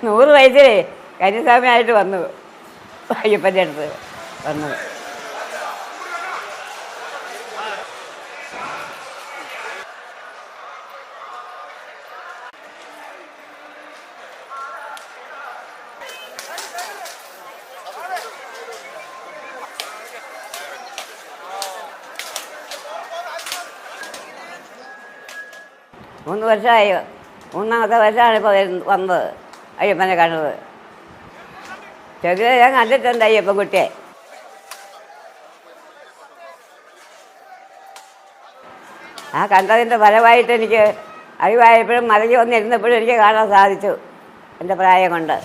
100 വയസ്സിലേ കന്യാസ്വാമിയായിട്ട് വന്നു അയ്യപ്പൻ്റെ അടുത്ത് വന്നത്. മൂന്ന് വർഷമായി, 3ാമത്തെ വർഷമാണ് ഇപ്പോൾ വന്നത് അയ്യപ്പനെ കണ്ടത്. ചെറിയ ഞാൻ കണ്ടിട്ടുണ്ട് അയ്യപ്പൻകുട്ടിയെ. ആ കണ്ടതിൻ്റെ ഫലമായിട്ട് എനിക്ക് അറിവായപ്പോഴും മലയിൽ വന്നിരുന്നപ്പോഴും എനിക്ക് കാണാൻ സാധിച്ചു എൻ്റെ പ്രായം കൊണ്ട്.